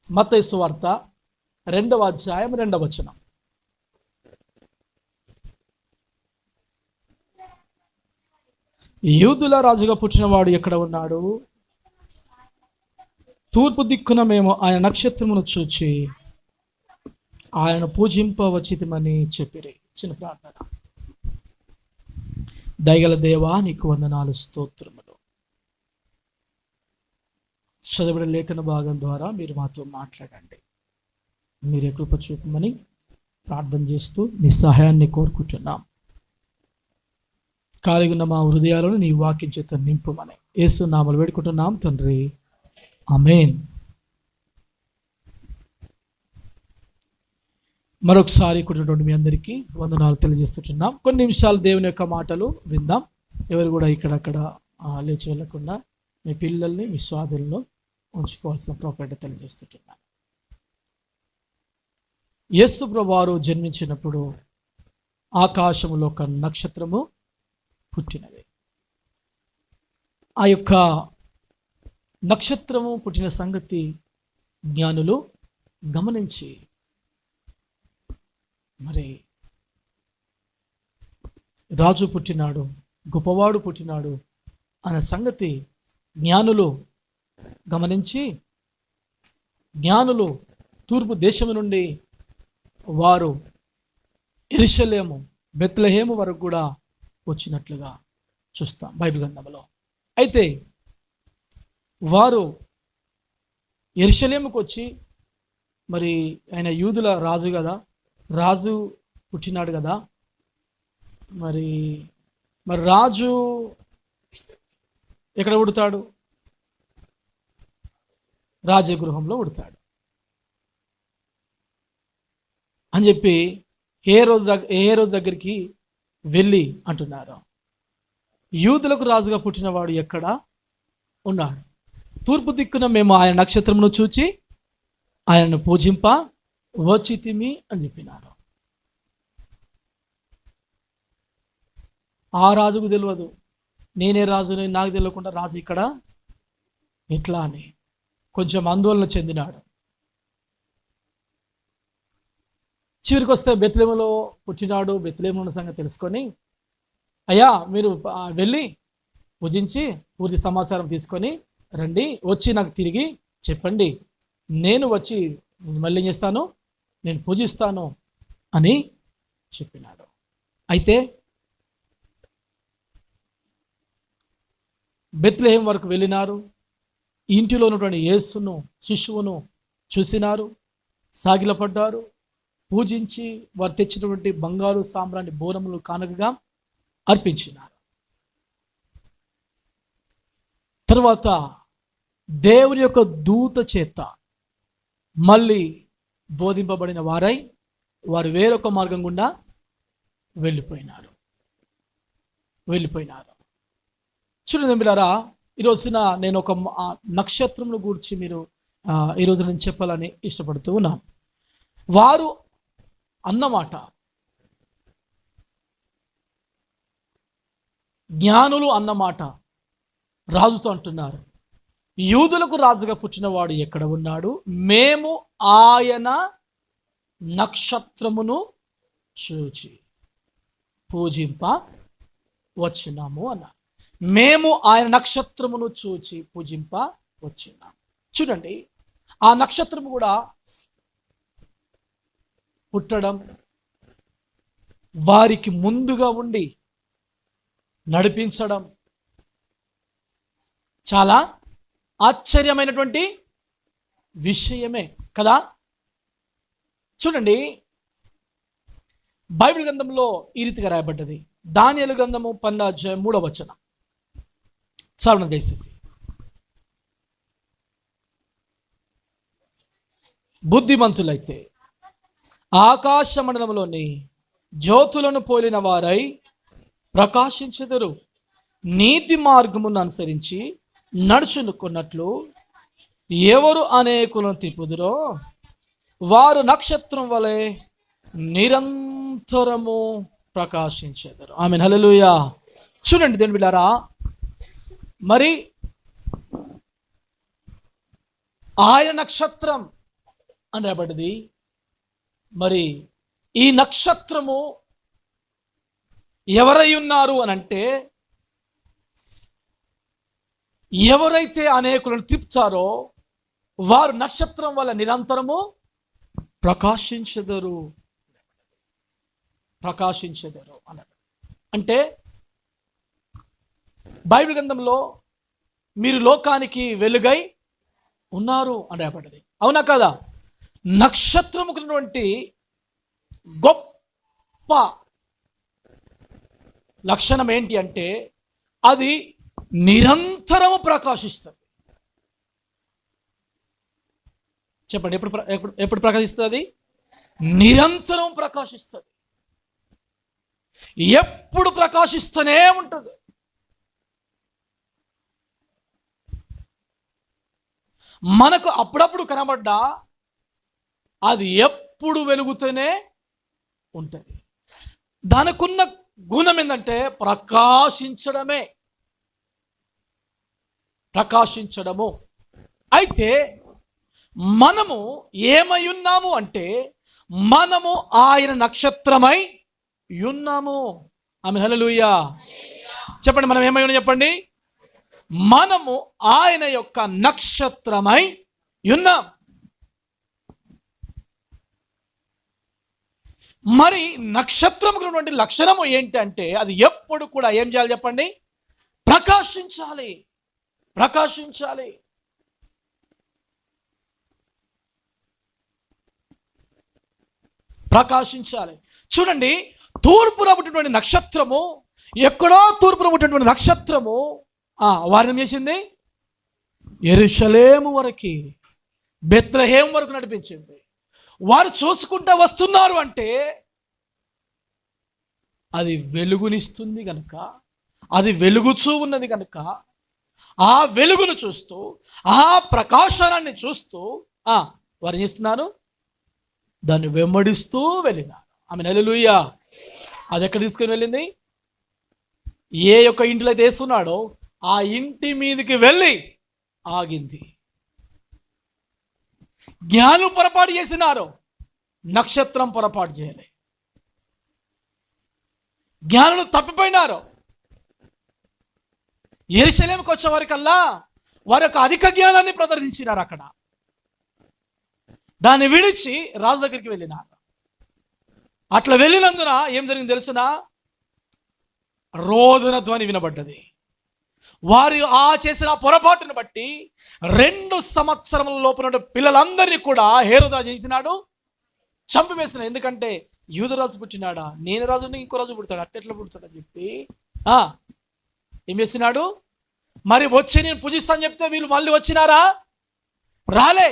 మత్తయి సువార్త 2వ అధ్యాయం 2వ వచనం. యూదుల రాజుగా పుట్టినవాడు ఎక్కడ ఉన్నాడు? తూర్పు దిక్కున మేము ఆయన నక్షత్రమును చూచి ఆయన పూజింపవచ్చితిమని చెప్పిరి. చిన్న ప్రార్థన. దయగల దేవా, నీకు వందనాలు, స్తోత్రములు. చదవబడిన లేఖన భాగం ద్వారా మీరు మాతో మాట్లాడండి. మీరే కృప చూపమని ప్రార్థన చేస్తూ నీ సహాయాన్ని కోరుకుంటున్నాం. ఖాళీగా ఉన్న మా హృదయాలను నీ వాక్యం చేత నింపుమని యేసు నామములో వేడుకుంటున్నాం తండ్రి, ఆమేన్. మరొకసారి కూడా మీ అందరికీ వందనాలు తెలియజేస్తున్నాం. కొన్ని నిమిషాలు దేవుని యొక్క మాటలు విందాం. ఎవరు కూడా ఇక్కడక్కడ లేచి వెళ్ళకుండా మీ పిల్లల్ని మీ స్వాధీనంలో ఉంచుకోవాల్సిన ప్రాపర్టీ తెలియజేస్తున్నాను. యేసు ప్రభువారు జన్మించినప్పుడు ఆకాశంలో ఒక నక్షత్రము పుట్టినది. ఆ యొక్క నక్షత్రము పుట్టిన సంగతి జ్ఞానులు గమనించి మరి రాజు పుట్టినాడు, గొప్పవాడు పుట్టినాడు అనే సంగతి జ్ఞానులు గమనించి, జ్ఞానులు తూర్పు దేశం నుండి వారు యెరూషలేము, బెత్లెహేము వరకు కూడా వచ్చినట్లుగా చూస్తాం బైబిల్ గ్రంథంలో. అయితే వారు యెరూషలేముకు వచ్చి, మరి ఆయన యూదుల రాజు కదా, రాజు పుట్టినాడు కదా, మరి రాజు ఎక్కడ పుడతాడు? రాజగృహంలో పుడతాడు అని చెప్పి హేరోదు దగ్గరికి వెళ్ళి అంటున్నారు, యూదులకు రాజుగా పుట్టినవాడు ఎక్కడ ఉన్నాడు? తూర్పు దిక్కున మేము ఆయన నక్షత్రమును చూచి ఆయనను పూజింప వచ్చితిమి అని చెప్పినారు. ఆ రాజుకు తెలియదు, నేనే రాజుని, నాకు తెలియకుండా రాజు ఇక్కడ ఎట్లా అని కొంచెం ఆందోళన చెందినాడు. చివరికి వస్తే బెత్లెహేములో పుట్టినాడు, బెత్లెహేములో ఉన్న సంగతి తెలుసుకొని, అయ్యా మీరు వెళ్ళి పూజించి పూర్తి సమాచారం తీసుకొని రండి, వచ్చి నాకు తిరిగి చెప్పండి, నేను వచ్చి మళ్ళీ ఏం చేస్తాను, నేను పూజిస్తాను అని చెప్పినాడు. అయితే బెత్లెహేం వరకు వెళ్ళినారు. ఇంటిలో ఉన్నటువంటి యేసును, శిశువును చూసినారు, సాగిలపడ్డారు, పూజించి వారు తెచ్చినటువంటి బంగారు సాంబ్రాణి బోనములు కానుకగా అర్పించినారు. తర్వాత దేవుని యొక్క దూత చేత మళ్ళీ బోధింపబడిన వారై వారు వేరొక మార్గం గుండా వెళ్ళిపోయినారు. చూడండి బిడ్డలారా, ఈరోజున నేను ఒక నక్షత్రమును గురించి మీరు ఈరోజు నేను చెప్పాలని ఇష్టపడుతూ ఉన్నాను. వారు అన్నమాట, జ్ఞానులు అన్నమాట రాజుతో అంటున్నారు, యూదులకు రాజుగా పుట్టినవాడు ఎక్కడ ఉన్నాడు? మేము ఆయన నక్షత్రమును చూచి పూజింప వచ్చినాము అన్నారు. మేము ఆయన నక్షత్రమును చూచి పూజింప వచ్చినాము. చూడండి, ఆ నక్షత్రము కూడా పుట్టడం, వారికి ముందుగా ఉండి నడిపించడం చాలా ఆశ్చర్యమైనటువంటి విషయమే కదా. చూడండి, బైబిల్ గ్రంథంలో ఈ రీతిగా రాయబడ్డది. దానియేలు గ్రంథము 12వ అధ్యాయం 3వ వచనం చదవడం చేసేసి, బుద్ధిమంతులైతే ఆకాశ మండలంలోని జ్యోతులను పోలిన వారై ప్రకాశించెదరు, నీతి మార్గమును అనుసరించి నడుచుకున్నట్లు ఎవరు అనేకులను తిప్పుదురో వారు నక్షత్రం వలె నిరంతరము ప్రకాశించెదరు. ఆమేన్, హల్లెలూయా. చూడండి దేవుని బిడ్డలారా, మరి ఆయన నక్షత్రం అని రాబడ్డది. మరి ఈ నక్షత్రము ఎవరై ఉన్నారు అని అంటే, ఎవరైతే అనేకులను త్రిప్చారో వారు నక్షత్రం వల్ల నిరంతరము ప్రకాశించెదరు అన్నాడు. అంటే బైబిల్ గ్రంథంలో మీరు లోకానికి వెలుగై ఉన్నారు అని రాబడ్డది. అవునా కదా? నక్షత్రముకున్నటువంటి గొప్ప లక్షణం ఏంటి అంటే, అది నిరంతరము ప్రకాశిస్తుంది. చెప్పండి, ఎప్పుడు ప్రకాశిస్తుంది? నిరంతరం ప్రకాశిస్తుంది. ఎప్పుడు ప్రకాశిస్తూనే ఉంటుంది. మనకు అప్పుడప్పుడు కనబడ్డా అది ఎప్పుడు వెలుగుతూనే ఉంటుంది. దానికున్న గుణం ఏంటంటే ప్రకాశించడము. అయితే మనము ఏమై ఉన్నాము అంటే, మనము ఆయన నక్షత్రమై ఉన్నాము. ఆమేన్, హల్లెలూయా. చెప్పండి, మనం ఏమై ఉన్నాం చెప్పండి. మనము ఆయన యొక్క నక్షత్రమై ఉన్నాం. మరి నక్షత్రముకు ఉన్నటువంటి లక్షణము ఏంటి అంటే, అది ఎప్పుడు కూడా ఏం చేయాలి చెప్పండి? ప్రకాశించాలి. చూడండి, తూర్పున పుట్టినటువంటి నక్షత్రము, ఎక్కడో తూర్పున పుట్టినటువంటి నక్షత్రము వారిని చేసింది యెరూషలేము వరకు, బెత్లెహేము వరకు నడిపించింది. వారు చూసుకుంటూ వస్తున్నారు అంటే అది వెలుగునిస్తుంది కనుక, అది వెలుగుచూ ఉన్నది కనుక, ఆ వెలుగును చూస్తూ, ఆ ప్రకాశాన్ని చూస్తూ వారు చేస్తున్నారు, దాన్ని వెంబడిస్తూ వెళ్ళినారు. ఆమేన్, హల్లెలూయా. అది ఎక్కడ తీసుకుని వెళ్ళింది? ఏ యొక్క ఇంటిలో అయితే వేస్తున్నాడో ఆ ఇంటి మీదకి వెళ్ళి ఆగింది. జ్ఞానులు పొరపాటు చేసినారు, నక్షత్రం పొరపాటు చేయలే. జ్ఞానులు తప్పిపోయినారు. యెరూషలేముకు వచ్చే వారికల్లా వారి యొక్క అధిక జ్ఞానాన్ని ప్రదర్శించినారు. అక్కడ దాన్ని విడిచి రాజు దగ్గరికి వెళ్ళినారు. అట్లా వెళ్ళినందున ఏం జరిగింది తెలుసునా? రోదన ధ్వని వినబడ్డది. వారు చేసిన పొరపాటును బట్టి 2 సంవత్సరముల లోపల పిల్లలందరినీ కూడా హేరోదు చేసినాడు, చంపివేసినాడు. ఎందుకంటే యూదరాజు పుట్టినాడా, నేను రాజు ఇంకో రాజు పుడతాడు, అట్టెట్లా పుడతాడని చెప్పి ఏం చేసినాడు? మరి వచ్చి నేను పూజిస్తాను చెప్తే వీళ్ళు మళ్ళీ వచ్చినారా? రాలే.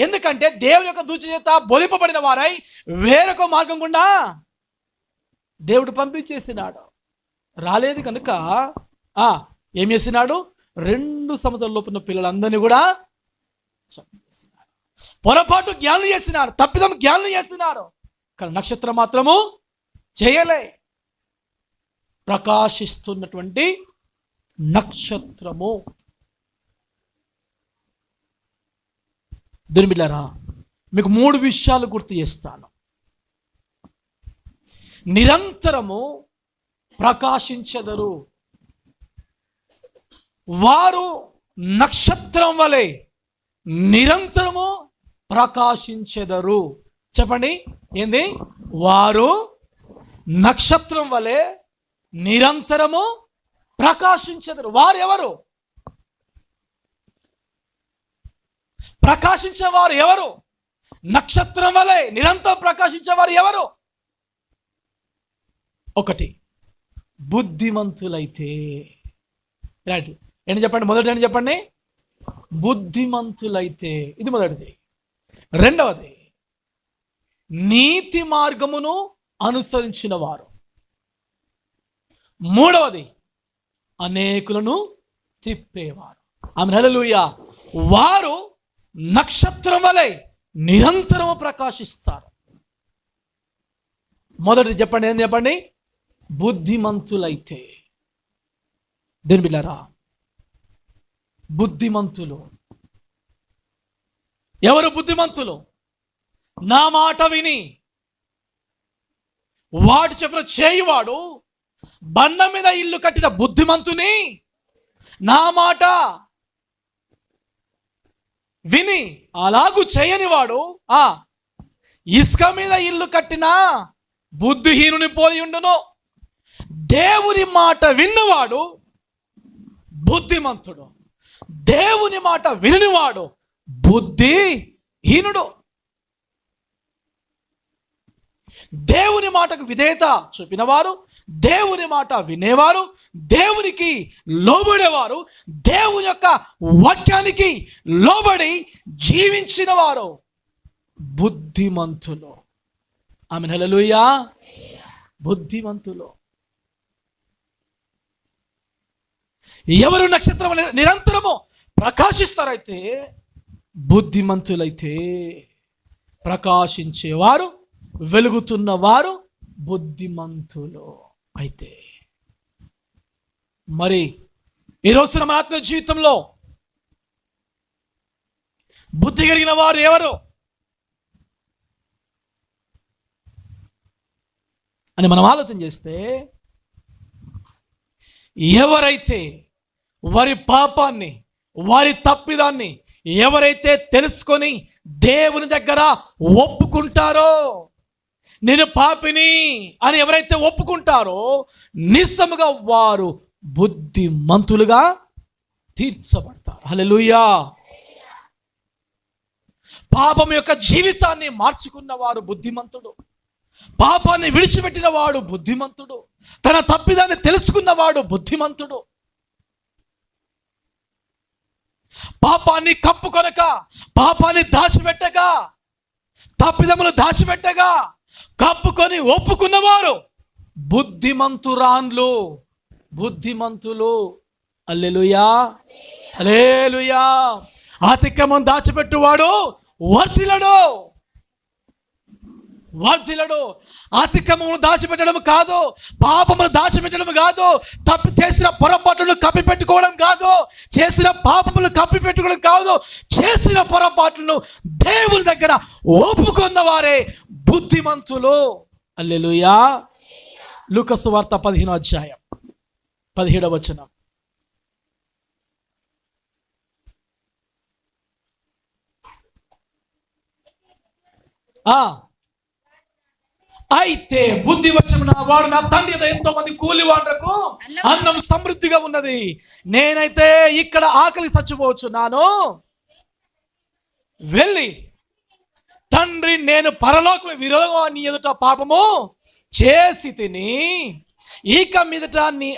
ఎందుకంటే దేవుని యొక్క దూత చేత బొలిపబడిన వారై వేరొక మార్గం గుండా దేవుడు పంపించేసినాడు. రాలేదు కనుక ఏం చేసినాడు? 2 సంవత్సరాల లోపున్న పిల్లలందరినీ కూడా చంపేసినారు. పొరపాటు జ్ఞానులు చేసినారు, తప్పిదం జ్ఞానులు చేసినారు, కానీ నక్షత్రం మాత్రము చేయలే. ప్రకాశిస్తున్నటువంటి నక్షత్రము. దుర్మిళ్ళారా, మీకు 3 విషయాలు గుర్తు చేస్తాను. నిరంతరము ప్రకాశించెదరు. వారు నక్షత్రం వలె నిరంతరము ప్రకాశించెదరు. చెప్పండి, ఏంది? వారు నక్షత్రం వలె నిరంతరము ప్రకాశించెదరు. వారు ఎవరు? ప్రకాశించేవారు ఎవరు? నక్షత్రం వలె నిరంతరం ప్రకాశించేవారు ఎవరు? 1, బుద్ధిమంతులైతే. రైట్, ఏంటి చెప్పండి? మొదటి ఏంటి చెప్పండి? బుద్ధిమంతులైతే. ఇది మొదటిది. 2వది, నీతి మార్గమును అనుసరించిన వారు. 3వది, అనేకులను తిప్పేవారు. ఆమేన్, హల్లెలూయా. వారు నక్షత్రం వలె నిరంతరము ప్రకాశిస్తారు. మొదటిది చెప్పండి, ఏం చెప్పండి? బుద్ధిమంతులైతే. దేని బిడ్డారా, బుద్ధిమంతులు ఎవరు? బుద్ధిమంతులు నా మాట విని వాడు చెప్పిన చేయువాడు బండ మీద ఇల్లు కట్టిన బుద్ధిమంతుని నా మాట విని అలాగూ చేయని వాడు ఇసుక మీద ఇల్లు కట్టిన బుద్ధిహీనుని పోలి ఉండును. దేవుని మాట విన్నవాడు బుద్ధిమంతుడు, దేవుని మాట వినివాడు బుద్ధిహీనుడు. దేవుని మాటకు విధేయత చూపినవారు, దేవుని మాట వినేవారు, దేవునికి లోబడేవారు, దేవుని యొక్క వాక్యానికి లోబడి జీవించిన వారు బుద్ధిమంతులు. ఆమేన్, హల్లెలూయా. బుద్ధిమంతులు. ఎవరు నక్షత్రం నిరంతరము ప్రకాశిస్తారైతే బుద్ధిమంతులైతే, ప్రకాశించేవారు, వెలుగుతున్నవారు బుద్ధిమంతులు అయితే. మరి ఈరోజు మన ఆత్మ జీవితంలో బుద్ధి కలిగిన వారు ఎవరు అని మనం ఆలోచన చేస్తే, ఎవరైతే వారి పాపాన్ని, వారి తప్పిదాన్ని ఎవరైతే తెలుసుకొని దేవుని దగ్గర ఒప్పుకుంటారో, నేను పాపిని అని ఎవరైతే ఒప్పుకుంటారో నిజముగా వారు బుద్ధిమంతులుగా తీర్చబడతారు. హల్లెలూయా. పాపం యొక్క జీవితాన్ని మార్చుకున్న వారు బుద్ధిమంతుడు, పాపాన్ని విడిచిపెట్టిన వాడు బుద్ధిమంతుడు, తన తప్పిదాన్ని తెలుసుకున్నవాడు బుద్ధిమంతుడు. పాపాన్ని కప్పుకొనక, పాపాన్ని దాచిపెట్టగా, తప్పిదములు దాచిపెట్టగా కప్పుకొని ఒప్పుకున్నవారు బుద్ధిమంతురాన్లు, బుద్ధిమంతులు. హల్లెలూయా, హల్లెలూయా. అతిక్రమం దాచిపెట్టువాడు వర్ధిల్లడు, వర్ధిల్లడు. అతిక్రమమును దాచిపెట్టడం కాదు, పాపమును దాచిపెట్టడం కాదు, చేసిన పొరపాట్లను కప్పిపెట్టుకోవడం కాదు, చేసిన పాపములు కప్పిపెట్టుకోవడం కాదు, చేసిన పొరపాట్లను దేవుని దగ్గర ఒప్పుకున్న వారే బుద్ధిమంతులు. హల్లెలూయా. లూకా సువార్త 15వ అధ్యాయం 17వ వచనం. అయితే బుద్ధి వచ్చిన వాడు నా తండ్రి ఎంతో మంది కూలివాళ్లకు అన్నం సమృద్ధిగా ఉన్నది, నేనైతే ఇక్కడ ఆకలి చచ్చిపోవచ్చున్నాను. వెళ్ళి తండ్రి, నేను పరలోకం విరోధంగా నీ ఎదుట పాపము చేసి తిని ఇక మీదట నీ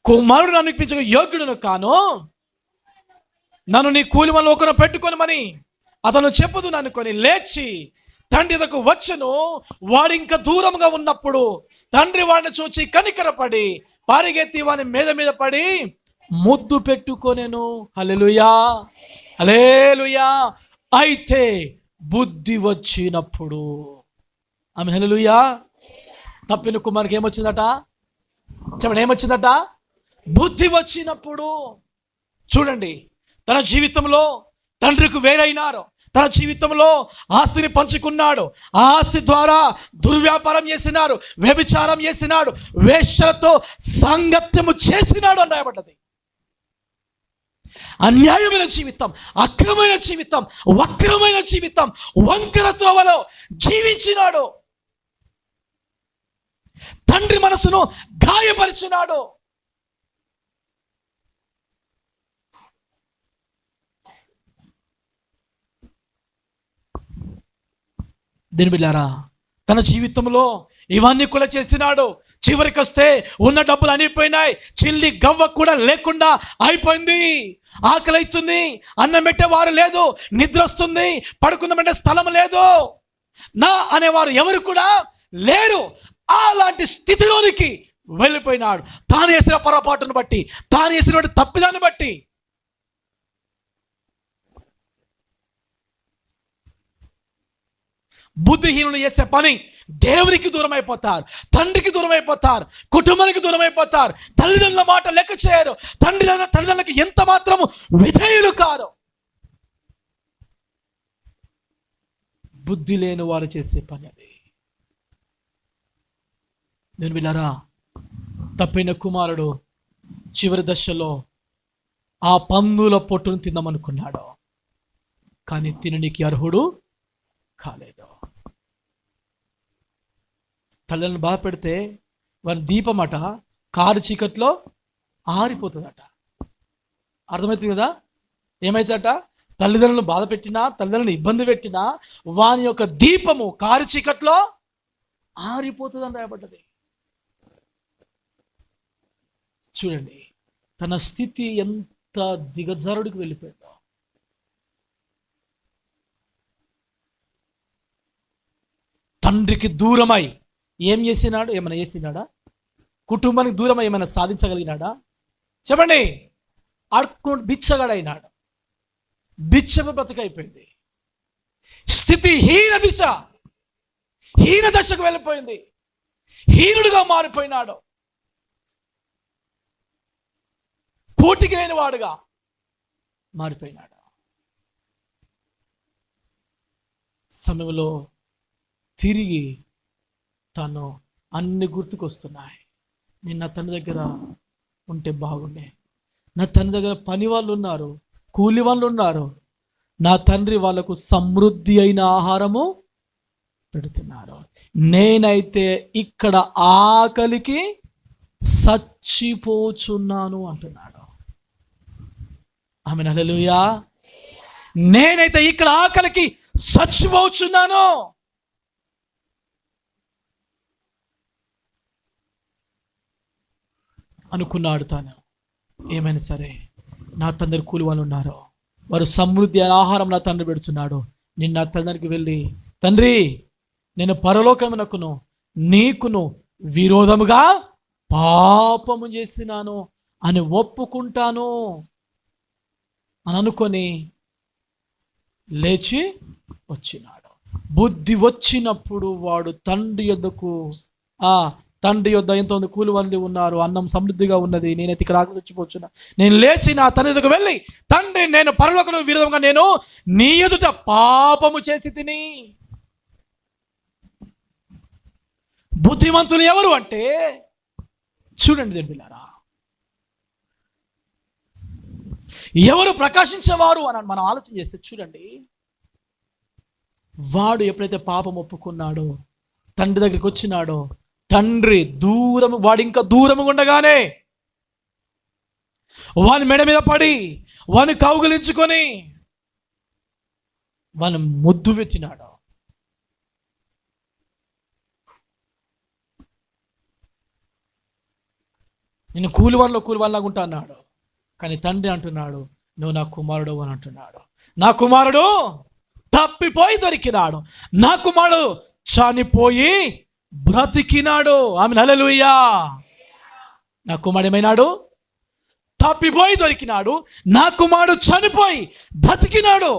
కుమారుడు అనిపించక యోగ్యుడును కాను, నన్ను నీ కూలి వల్ల ఒకరు పెట్టుకొనమని అతను చెప్పుదు అనుకొని లేచి తండ్రి ఎదుకు వచ్చెను. వాడు ఇంకా దూరంగా ఉన్నప్పుడు తండ్రి వాడిని చూచి కనికరపడి పరిగెత్తి వాని మీద పడి ముద్దు పెట్టుకొనెను. హల్లెలూయా, హల్లెలూయా. అయితే బుద్ధి వచ్చినప్పుడు, ఆమె హల్లెలూయా, తప్పిన కుమారునికి ఏమొచ్చిందట చెప్పండి, ఏమొచ్చిందట? బుద్ధి వచ్చినప్పుడు. చూడండి, తన జీవితంలో తండ్రికి వేరైనారు, తన జీవితంలో ఆస్తిని పంచుకున్నాడు, ఆ ఆస్తి ద్వారా దుర్వ్యాపారం చేసినాడు, వ్యభిచారం చేసినాడు, వేశ్యలతో సాంగత్యము చేసినాడు అని రాయబడ్డది. అన్యాయమైన జీవితం, అక్రమైన జీవితం, వక్రమైన జీవితం, వంకర త్రోవలో జీవించినాడు. తండ్రి మనసును గాయపరిచినాడు. దీని బిడ్డారా, తన జీవితంలో ఇవన్నీ కూడా చేసినాడు. చివరికి వస్తే ఉన్న డబ్బులు అనిపోయినాయి, చిల్లి గవ్వ కూడా లేకుండా అయిపోయింది. ఆకలి అవుతుంది, అన్నం పెట్టేవారు లేదు, నిద్ర వస్తుంది, పడుకుందామంటే స్థలం లేదు, నా అనేవారు ఎవరు కూడా లేరు. అలాంటి స్థితిలోనికి వెళ్ళిపోయినాడు. తాను చేసిన పొరపాటును బట్టి, తాను చేసినటువంటి తప్పిదాన్ని బట్టి. బుద్ధిహీనులు చేసే పని దేవునికి దూరం అయిపోతారు, తండ్రికి దూరం అయిపోతారు, కుటుంబానికి దూరం అయిపోతారు, తల్లిదండ్రుల మాట లెక్క చేయరు, తల్లిదండ్రులకు ఎంత మాత్రము విధేయులు కారు. బుద్ధి లేని వారు చేసే పని అది. నేను విన్నారా, తప్పిన కుమారుడు చివరి దశలో ఆ పందుల పొట్టును తిందామనుకున్నాడు, కానీ తినడానికి అర్హుడు కాలేదు. తల్లిని బాధ పెడితే వారి దీపమట కారు చీకట్లో ఆరిపోతుందట. అర్థమవుతుంది కదా? ఏమవుతుందట? తల్లిదండ్రులను బాధ పెట్టినా, తల్లిదండ్రులను ఇబ్బంది పెట్టినా వాని యొక్క దీపము కారు చీకట్లో ఆరిపోతుందని రాయబడ్డది. చూడండి తన స్థితి ఎంత దిగజారుడికి వెళ్ళిపోయిందో. తండ్రికి దూరమై ఏం చేసినాడు? ఏమైనా చేసినాడా? కుటుంబానికి దూరమై ఏమైనా సాధించగలిగినాడా? చెప్పండి. అడుక్కు బిచ్చగాడైనాడు, బిచ్చపు బ్రతికైపోయింది. స్థితి హీన దశకు వెళ్ళిపోయింది. హీనుడుగా మారిపోయినాడు, కోటికి లేని వాడుగా మారిపోయినాడు. సమయంలో తిరిగి తను అన్ని గుర్తుకొస్తున్నాయి. నేను నా తండ్రి దగ్గర ఉంటే బాగుండే, నా తండ్రి దగ్గర పని వాళ్ళు ఉన్నారు, కూలి వాళ్ళు ఉన్నారు, నా తండ్రి వాళ్ళకు సమృద్ధి అయిన ఆహారము పెడుతున్నారు, నేనైతే ఇక్కడ ఆకలికి చచ్చిపోచున్నాను అంటున్నాడు. ఆమేన్, హల్లెలూయా. నేనైతే ఇక్కడ ఆకలికి చచ్చిపోచున్నాను. అనుకున్నాడు తాను. ఏమైనా సరే నా తండ్రి కూలి వాళ్ళు ఉన్నారు, వారు సమృద్ధి ఆహారం నా తండ్రి పెడుతున్నాడు, నేను నా తండ్రికి వెళ్ళి, తండ్రి నేను పరలోకమునకును నీకును విరోధముగా పాపము చేసినాను అని ఒప్పుకుంటాను అని అనుకొని లేచి వచ్చినాడు. బుద్ధి వచ్చినప్పుడు వాడు తండ్రి యొద్దకు, తండ్రి యొద్ద ఎంతోమంది కూలి వాళ్ళు ఉన్నారు, అన్నం సమృద్ధిగా ఉన్నది, నేనైతే ఇక్కడ ఆకలి చచ్చిపోతున్నా, నేను లేచి నా తండ్రి యొద్దకు వెళ్ళి, తండ్రి నేను పరలోకమునకు విరోధంగా నేను నీ ఎదుట పాపము చేసి తిని. బుద్ధిమంతులు ఎవరు అంటే, చూడండి దేవుని బిడ్డలారా, ఎవరు ప్రకాశించేవారు అని మనం ఆలోచన చేస్తే చూడండి, వాడు ఎప్పుడైతే పాపం ఒప్పుకున్నాడో, తండ్రి దగ్గరికి వచ్చినాడో, తండ్రి దూరం, వాడు ఇంకా దూరం ఉండగానే వాని మెడ మీద పడి వాని కౌగిలించుకొని వాని ముద్దు పెట్టినాడు. నేను కూలి వాళ్ళలాగా ఉంటా అన్నాడు. కానీ తండ్రి అంటున్నాడు, నువ్వు నా కుమారుడు అని అంటున్నాడు. నా కుమారుడు తప్పిపోయి దొరికినాడు, నా కుమారుడు చనిపోయి బ్రతికినాడు. ఆమేన్, హల్లెలూయా. నా కుమారుడు ఏమైనాడు? తప్పిపోయి దొరికినాడు, నా కుమారుడు చనిపోయి బ్రతికినాడు.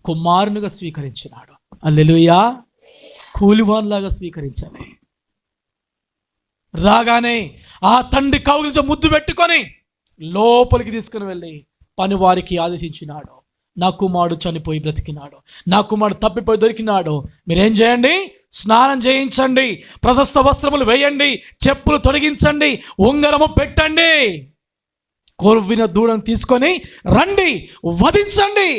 కుమారునిగా స్వీకరించినాడు. హల్లెలూయా. కూలివాన్లాగా స్వీకరించాలి. రాగానే ఆ తండ్రి కౌగిలితో ముద్దు పెట్టుకొని లోపలికి తీసుకుని వెళ్ళి పని వారికి ఆదేశించినాడు. నా కుమారుడు చనిపోయి బ్రతికినాడు, నా కుమారుడు తప్పిపోయి దొరికినాడు, మీరేం చేయండి? స్నానం చేయించండి, ప్రశస్త వస్త్రములు వేయండి, చెప్పులు తొలగించండి, ఉంగరము పెట్టండి, కొవ్విన దూడను తీసుకొని రండి, వధించండి,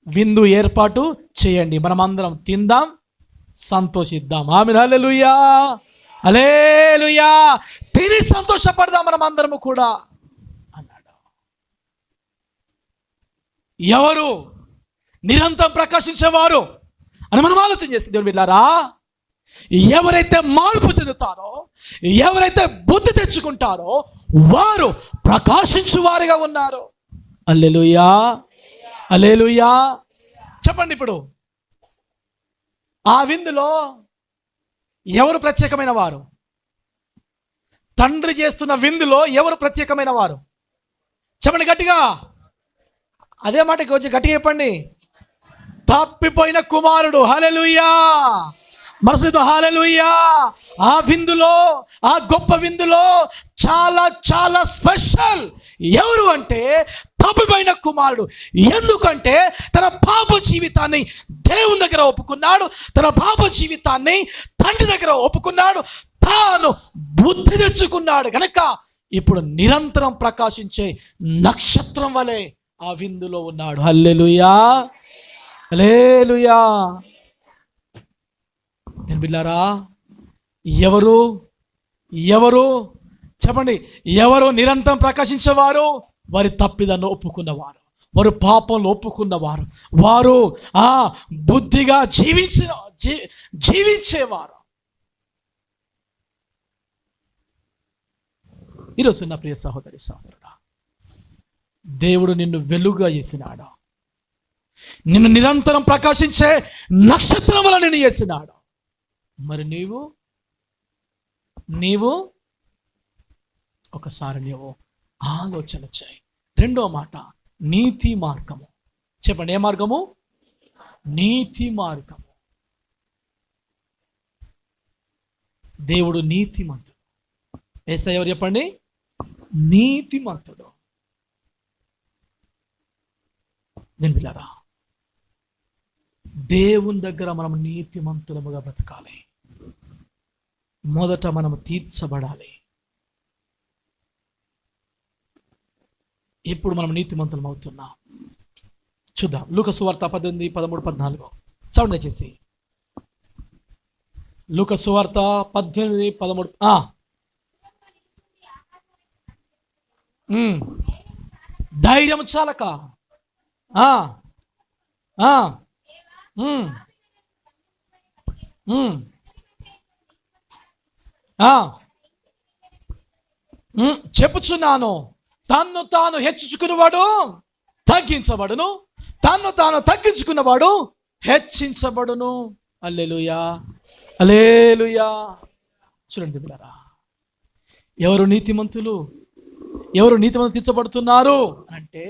విందు ఏర్పాటు చేయండి, మనమందరం తిందాం, సంతోషిద్దాం. ఆమేన్, హల్లెలూయా, హల్లెలూయా. తిని సంతోషపడదాం మనం అందరము కూడా అన్నాడు. ఎవరు నిరంతరం ప్రకాశించేవారు అని మనం ఆలోచన చేస్తే దేవుని బిడ్డలారా, ఎవరైతే మార్పు చెందుతారో, ఎవరైతే బుద్ధి తెచ్చుకుంటారో వారు ప్రకాశించువారుగా ఉన్నారు. హల్లెలూయా, హల్లెలూయా. చెప్పండి, ఇప్పుడు ఆ విందులో ఎవరు ప్రత్యేకమైన వారు? తండ్రి చేస్తున్న విందులో ఎవరు ప్రత్యేకమైన వారు? చెప్పండి గట్టిగా, అదే మాట కొంచెం గట్టిగా చెప్పండి. తప్పిపోయిన కుమారుడు. హల్లెలూయా. మనసు హల్లెలూయా. ఆ విందులో, ఆ గొప్ప విందులో చాలా చాలా స్పెషల్ ఎవరు అంటే తప్పిపోయిన కుమారుడు. ఎందుకంటే తన పాప జీవితాన్ని దేవుని దగ్గర ఒప్పుకున్నాడు, తన పాప జీవితాన్ని తండ్రి దగ్గర ఒప్పుకున్నాడు, తాను బుద్ధి తెచ్చుకున్నాడు కనుక ఇప్పుడు నిరంతరం ప్రకాశించే నక్షత్రం వలె ఆ విందులో ఉన్నాడు. హల్లెలూయా, హల్లెలూయా. నేను బిడ్డారా, ఎవరు ఎవరు చెప్పండి, ఎవరు నిరంతరం ప్రకాశించేవారు? వారి తప్పిదాన్ని ఒప్పుకున్నవారు, వారు పాపంలో ఒప్పుకున్నవారు, వారు బుద్ధిగా జీవించేవారు. ఈరోజు నా ప్రియ సహోదరి సహోదరుడా, దేవుడు నిన్ను వెలుగుగా చేసినాడు, నిన్ను నిరంతరం ప్రకాశించే నక్షత్రం వల్ల నిన్ను చేసినాడు. మరి నీవు ఒకసారి నీవు ఆలోచన చేయి. రెండో మాట, నీతి మార్గము. చెప్పండి, ఏ మార్గము? నీతి మార్గము. దేవుడు నీతిమంతుడు. యేసయ్య ఎవరు చెప్పండి? నీతిమంతుడు. నేను పిల్లరా, దేవుని దగ్గర మనం నీతిమంతులముగా బ్రతకాలి. మొదట మనం తీర్చబడాలి. ఇప్పుడు మనం నీతిమంతులం అవుతున్నాం. చూద్దాం లూకా సువార్త 18, 13, 14 సౌండ్ దయచేసి. లూకా సువార్త 18, 13. ధైర్యం చాలక చెప్పుచున్నాను, తన్ను తాను హెచ్చించుకున్నవాడు తగ్గించబడును, తన్ను తాను తగ్గించుకున్నవాడు హెచ్చించబడును. హల్లెలూయా, హల్లెలూయా. చూడండి బిడ్డలారా, ఎవరు నీతిమంతులు తీర్చబడుతున్నారు అంటే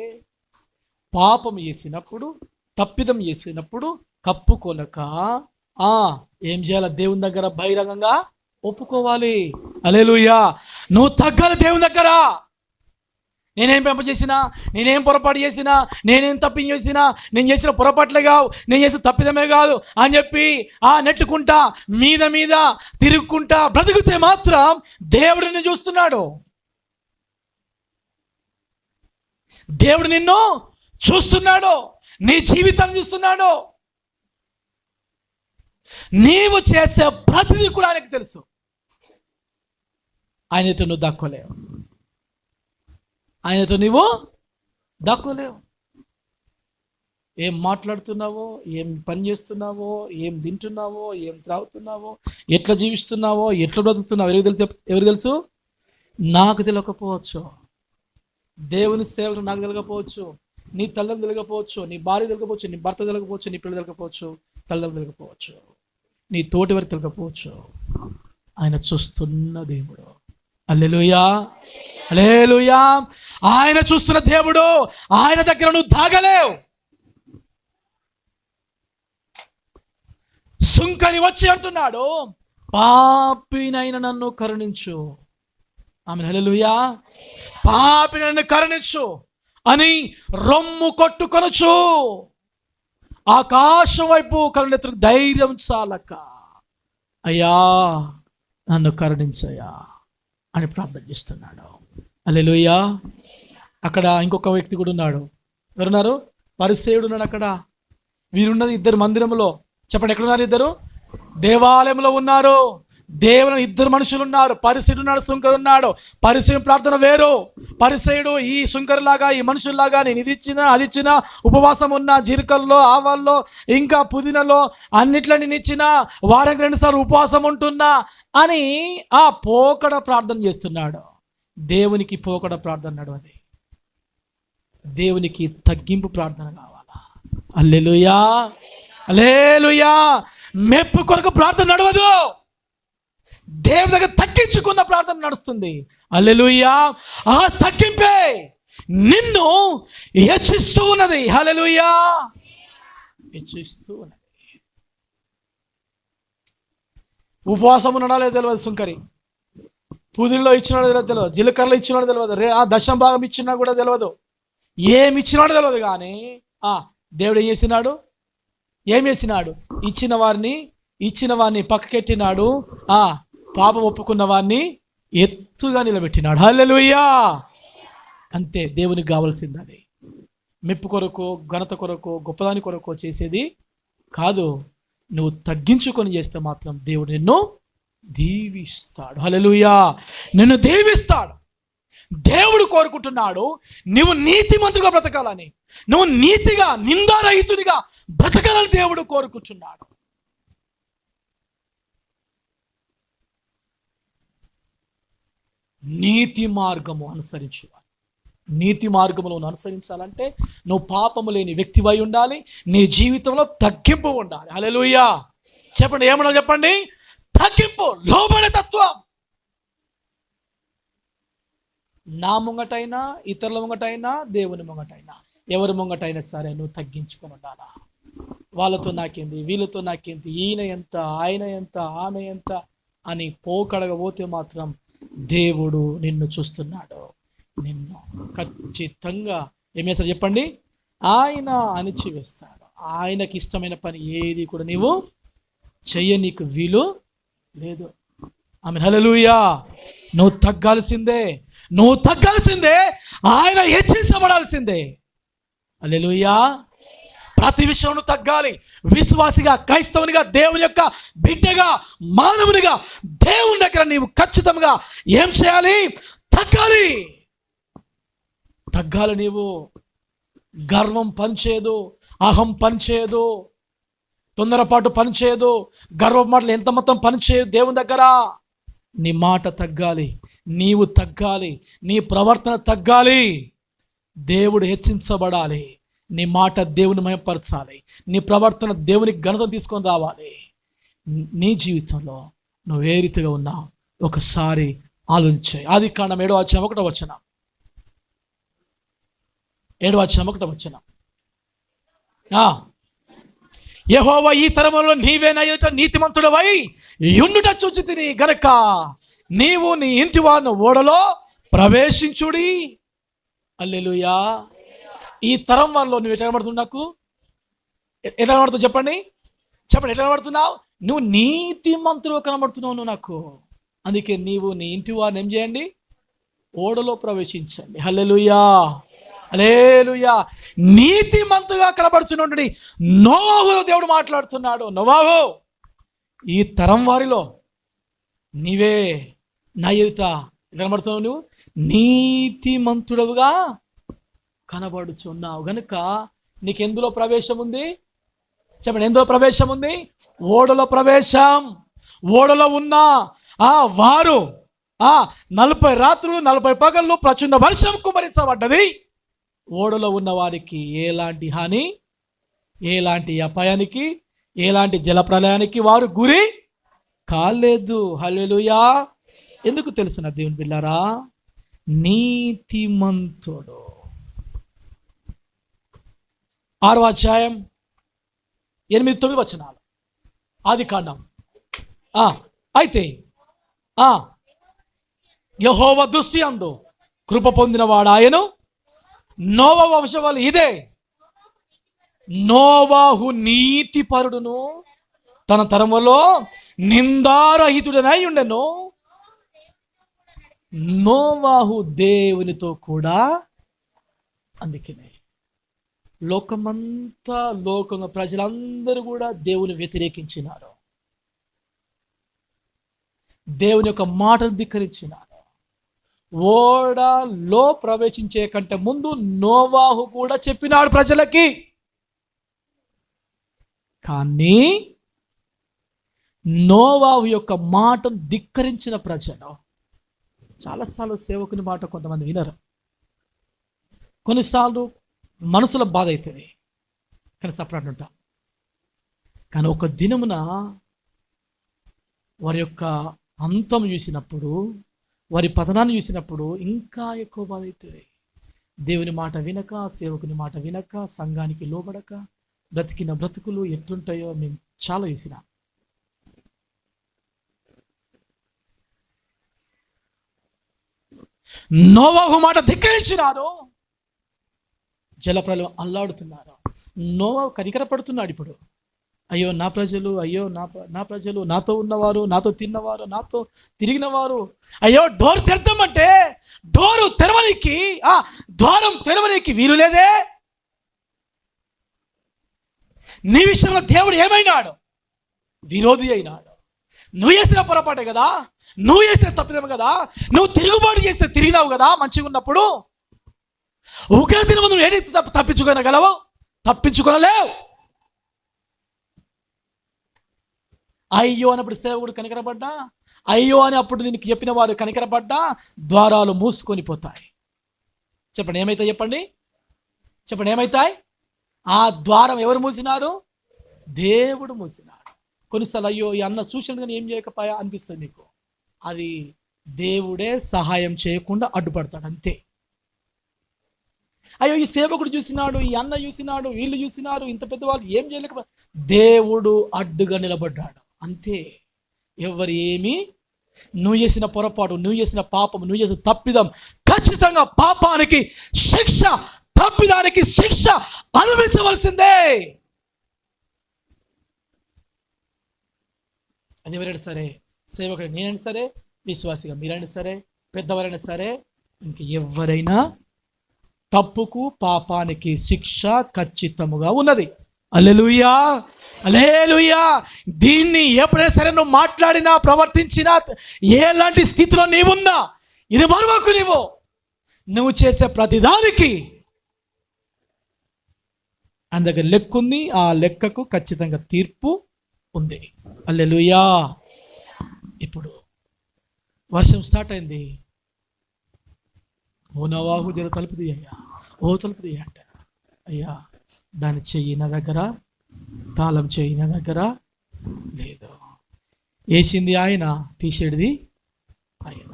పాపం చేసినప్పుడు, తప్పిదం చేసినప్పుడు కప్పుకొనక ఏం చేయాలి? దేవుని దగ్గర బహిరంగంగా ఒప్పుకోవాలి. హల్లెలూయా. నువ్వు తగ్గాలి దేవుని దగ్గర. నేనేం పెంప చేసినా, నేనేం పొరపాటు చేసినా, నేనేం తప్పి చేసినా, నేను చేసిన పొరపాట్లే కావు, నేను చేసిన తప్పిదమే కాదు అని చెప్పి నెట్టుకుంటా మీద తిరుగుకుంటా బ్రతుకుతే మాత్రం దేవుడిని చూస్తున్నాడు. దేవుడు నిన్ను చూస్తున్నాడు, నీ జీవితాన్ని చూస్తున్నాడు. నీవు చేసే ప్రతిదీ కూడా ఆయనకు తెలుసు. ఆయనతో నువ్వు దక్కోలేవు, ఆయనతో నీవు దక్కోలేవు. ఏం మాట్లాడుతున్నావో, ఏం పని చేస్తున్నావో, ఏం తింటున్నావో, ఏం త్రాగుతున్నావో, ఎట్లా జీవిస్తున్నావో, ఎట్లా బ్రతుకుతున్నావో ఎవరికి తెలుసు? నాకు తెలియకపోవచ్చు. దేవుని సేవలు నాకు తెలియకపోవచ్చు, నీ తల్లిదండ్రులు తెలియకపోవచ్చు, నీ భార్య తెలియకపోవచ్చు, నీ భర్త తెలియకపోవచ్చు, నీ పిల్లలు తెలియకపోవచ్చు, తల్లిదండ్రులు తెలియకపోవచ్చు, నీ తోటి వారికి తెలియకపోవచ్చు. ఆయన చూస్తున్న దేవుడు. హల్లెలూయా, హల్లెలూయా. ఆయన చూస్తున్న దేవుడు. ఆయన దగ్గర నువ్వు దాగలేవు. సుంకరి వచ్చి అంటున్నాడు, పాపినైన నన్ను కరుణించు. ఆమె హల్లెలూయా. పాపిని నన్ను కరుణించు అని రొమ్ము కొట్టుకొనొచ్చు ఆకాశం వైపు కరుణెత్తు ధైర్యం చాలక, అయ్యా నన్ను కరుణించయ్యా అని ప్రార్థన చేస్తున్నాడు. హల్లెలూయా. అక్కడ ఇంకొక వ్యక్తి కూడా ఉన్నాడు. ఎవరున్నారు? పరిసేయుడు ఉన్నాడు అక్కడ. వీరున్నది ఇద్దరు మందిరంలో. చెప్పండి, ఎక్కడున్నారు? ఇద్దరు దేవాలయంలో ఉన్నారు. దేవుని ఇద్దరు మనుషులు ఉన్నారు. పరిసేయుడు ఉన్నాడు, సుంకరు ఉన్నాడు. పరిసేయుడు ప్రార్థన వేరు. పరిసేయుడు ఈ సుంకరులాగా, ఈ మనుషుల్లాగా నేను ఇది ఇచ్చినా అది ఇచ్చినా, ఉపవాసం ఉన్న జీలకర్రలో, ఆవాల్లో, ఇంకా పుదీనలో అన్నిట్లో నేను ఇచ్చినా, వారానికి 2 సార్లు ఉపవాసం ఉంటున్నా అని పోకడ ప్రార్థన చేస్తున్నాడు. దేవునికి పోకడ ప్రార్థన నడవది, దేవునికి తగ్గింపు ప్రార్థన కావాలా. హల్లెలూయా, హల్లెలూయా. మెప్పు కొరకు ప్రార్థన నడవదు, దేవుని దగ్గర తగ్గించుకున్న ప్రార్థన నడుస్తుంది. హల్లెలూయా. ఆ తగ్గింపే నిన్ను హెచ్చిస్తూ ఉన్నది. హల్లెలూయా, హెచ్చిస్తూ ఉన్నది. ఉపవాసం ఉన్నాడో లేదో తెలియదు, సుంకరి పూదిలో ఇచ్చినాడో తెలియదు, జీలకర్రలో ఇచ్చినాడో తెలియదు, ఆ దశం భాగం ఇచ్చినా కూడా తెలియదు, ఏమి ఇచ్చినాడో తెలియదు. కానీ దేవుడు ఏం చేసినాడు? ఇచ్చిన వారిని పక్కకెట్టినాడు, పాపం ఒప్పుకున్న వారిని ఎత్తుగా నిలబెట్టినాడు. హల్లెలూయా. అంతే దేవునికి కావాల్సింది. అది మెప్పు కొరకు, ఘనత కొరకు, గొప్పదాని కొరకు చేసేది కాదు. నువ్వు తగ్గించుకొని చేస్తే మాత్రం దేవుడు నిన్ను దీవిస్తాడు. హల్లెలూయా. నిన్ను దీవిస్తాడు. దేవుడు కోరుకుంటున్నాడు నువ్వు నీతిమంతుగా బ్రతకాలని, నువ్వు నీతిగా నిందారహితునిగా బ్రతకాలని దేవుడు కోరుకుంటున్నాడు. నీతి మార్గము అనుసరించువాలి. నీతి మార్గమును అనుసరించాలంటే నువ్వు పాపము లేని వ్యక్తివై ఉండాలి. నీ జీవితంలో తగ్గింపు ఉండాలి. హల్లెలూయా. చెప్పండి, ఏమన్నా చెప్పండి. తగ్గింపు, లోబడే తత్వం. నా ముంగటైనా, ఇతరుల ముంగటైనా, దేవుని ముంగటైనా, ఎవరి ముంగటైనా సరే నువ్వు తగ్గించుకొని ఉండాలా. వాళ్ళతో నాకేంది, వీళ్ళతో నాకేంది, ఈయన ఎంత, ఆయన ఎంత, ఆమె ఎంత అని పోకడగబోతే మాత్రం దేవుడు నిన్ను చూస్తున్నాడు. నిన్ను ఖచ్చితంగా ఏం చేస్తాడు చెప్పండి? ఆయన అణిచివేస్తాడు. ఆయనకి ఇష్టమైన పని ఏది కూడా నీవు చెయ్యనీకు వీలు లేదు. ఆమేన్. హల్లెలూయా. నువ్వు తగ్గాల్సిందే, ఆయన హెచ్చించబడాల్సిందే. హల్లెలూయా. ప్రతి విషయంలో తగ్గాలి. విశ్వాసిగా, క్రైస్తవునిగా, దేవుని యొక్క బిడ్డగా, మానవునిగా దేవుని దగ్గర నీవు ఖచ్చితంగా ఏం చేయాలి? తగ్గాలి. నీవు గర్వం పనిచేయదు, అహం పనిచేయదు, తొందరపాటు పనిచేయదు, గర్వ మాటలు ఎంత మొత్తం పనిచేయదు. దేవుని దగ్గర నీ మాట తగ్గాలి, నీవు తగ్గాలి, నీ ప్రవర్తన తగ్గాలి. దేవుడు హెచ్చించబడాలి. నీ మాట దేవుని మయపరచాలి, నీ ప్రవర్తన దేవునికి ఘనత తీసుకొని రావాలి. నీ జీవితంలో నువ్వు ఏ రీతిగా ఉన్నావు ఒకసారి ఆలోచించాయి. ఆదికాండం 7వ అధ్యాయం 1వ వచనం. 7వ అధ్యాయం 1వ వచనం. యెహోవా ఈ తరములో నీవే నా ఎదుట నీతిమంతుడవై యుండుట చూచితిని గనక నీవు నీ ఇంటి వారిని ఓడలో ప్రవేశించుడి. హల్లెలూయా. ఈ తరం వారిలో నువ్వు ఎట్లా కనబడుతున్నావు? నాకు ఎట్లా కనబడుతున్నావు చెప్పండి. ఎట్లా కనబడుతున్నావు? నువ్వు నీతిమంతుడుగా కనబడుతున్నావు నువ్వు నాకు. అందుకే నీవు నీ ఇంటి వారిని ఏం చేయండి? ఓడలో ప్రవేశించండి. హల్లెలూయా. హల్లెలూయా. నీతిమంతుగా కనబడుచున్నటువంటి నోవాహుతో దేవుడు మాట్లాడుతున్నాడు. నోవాహు, ఈ తరం వారిలో నీవే నా ఎదుట కనబడుతున్నావు, నువ్వు నీతిమంతుడవుగా కనబడుచున్నావు గనుక నీకెందులో ప్రవేశం ఉంది చెప్పండి. ఎందులో ప్రవేశం ఉంది? ఓడలో ప్రవేశం. ఓడలో ఉన్న వారు 40 రాత్రులు 40 పగళ్ళు ప్రచండ వర్షం కుమరించబడ్డది. ఓడలో ఉన్న వారికి ఎలాంటి హాని, ఎలాంటి అపాయానికి, ఎలాంటి జలప్రలయానికి వారు గురి కాలేదు. హల్లెలూయా. ఎందుకు తెలుసునా దేవుని బిడ్డలారా? నీతిమంతుడు. 6వ అధ్యాయం 8-9 వచనాలు ఆదికాండం. అయితే యెహోవా దృష్టి అందు కృప పొందినవాడు ఆయను. నోవా వంశవాళ్ళు ఇదే. నోవాహు నీతిపరుడును తన తరములో నిందారహితుడనై ఉండెను. నోవాహు దేవునితో కూడా. అందుకనే లోకంలో ప్రజలందరూ కూడా దేవుని వ్యతిరేకించినారు, దేవుని యొక్క మాటను ధిక్కరించినారు. ఓడలో ప్రవేశించే కంటే ముందు నోవాహు కూడా చెప్పినాడు ప్రజలకి. కానీ నోవాహు యొక్క మాటను ధిక్కరించిన ప్రజలు చాలాసార్లు సేవకుని మాట కొంతమంది వినరు. కొన్నిసార్లు మనసులో బాధ అవుతుంది, కానీ సపరేట్ ఉంటాం. కానీ ఒక దినమున వారి యొక్క అంతం చూసినప్పుడు, వారి పతనాన్ని చూసినప్పుడు ఇంకా ఎక్కువ బాధ అవుతుంది. దేవుని మాట వినక, సేవకుని మాట వినక, సంఘానికి లోబడక బ్రతికిన బ్రతుకులు ఎట్లుంటాయో మేము చాలా చూసినాం. నోవాహు మాట ధిక్కరించినారు, జలప్రలయం అల్లాడుతున్నారు. నోవాహు కనికరపడుతున్నాడు ఇప్పుడు. అయ్యో నా ప్రజలు, అయ్యో నా ప్రజలు, నాతో ఉన్నవారు, నాతో తిన్నవారు, నాతో తిరిగినవారు, అయ్యో డోర్ తెరద్దామంటే డోరు తెరవనికి, ద్వారం తెరవనికి వీలు లేదే. నీ విషయంలో దేవుడు ఏమైనాడు? విరోధి అయినాడు. నువ్వు చేసిన పొరపాటే కదా, నువ్వు చేసిన తప్పిదం కదా, నువ్వు తిరుగుబాటు చేస్తే తిరిగినావు కదా మంచిగా ఉన్నప్పుడు. ఉగ్రత నువ్వు ఏది తప్పించుకోగలవు? తప్పించుకోలేవు. అయ్యో అన్నప్పుడు సేవకుడు కనికరపడ్డా, అయ్యో అని అప్పుడు నేను చెప్పిన వారు కనికరపడ్డా ద్వారాలు మూసుకొని పోతాయి. చెప్పండి ఏమైతాయి? చెప్పండి ఏమైతాయి? ఆ ద్వారం ఎవరు మూసినారు? దేవుడు మూసినాడు. కొన్నిసార్లు అయ్యో ఈ అన్న సూచన కానీ ఏం చేయకపోయా అనిపిస్తుంది మీకు. అది దేవుడే సహాయం చేయకుండా అడ్డుపడతాడు అంతే. అయ్యో ఈ సేవకుడు చూసినాడు, ఈ అన్న చూసినాడు, వీళ్ళు చూసినారు, ఇంత పెద్దవాళ్ళు ఏం చేయలేకపోయా, దేవుడు అడ్డుగా నిలబడ్డాడు అంతే. ఎవరు ఏమి, నువ్వు చేసిన పొరపాటు, నువ్వు చేసిన పాపం, నువ్వు చేసిన తప్పిదం, ఖచ్చితంగా పాపానికి శిక్ష, తప్పిదానికి శిక్ష అనుభవించవలసిందే. అది ఎవరైనా సరే, సేవకుడు నేనైనా సరే, విశ్వాసిగా మీరైనా సరే, పెద్దవారైనా సరే, ఇంక ఎవరైనా తప్పుకు పాపానికి శిక్ష ఖచ్చితముగా ఉన్నది. హల్లెలూయా, హల్లెలూయా. దీన్ని ఎప్పుడైనా సరే నువ్వు మాట్లాడినా, ప్రవర్తించినా, ఎలాంటి స్థితిలో నీవున్నా, ఇది మరొక నువ్వు చేసే ప్రతిదానికి ఆయన దగ్గర లెక్క ఉంది. ఆ లెక్కకు ఖచ్చితంగా తీర్పు ఉంది. హల్లెలూయా. ఇప్పుడు వర్షం స్టార్ట్ అయింది. ఓ నోవాహు జర తలుపు తీయ్యా, ఓ తలుపు తీయ్య అంట. అయ్యా దాని చెయ్యి నా దగ్గర, తాళం చెయ్యి నా దగ్గర లేదు. వేసింది ఆయన, తీసేది ఆయన.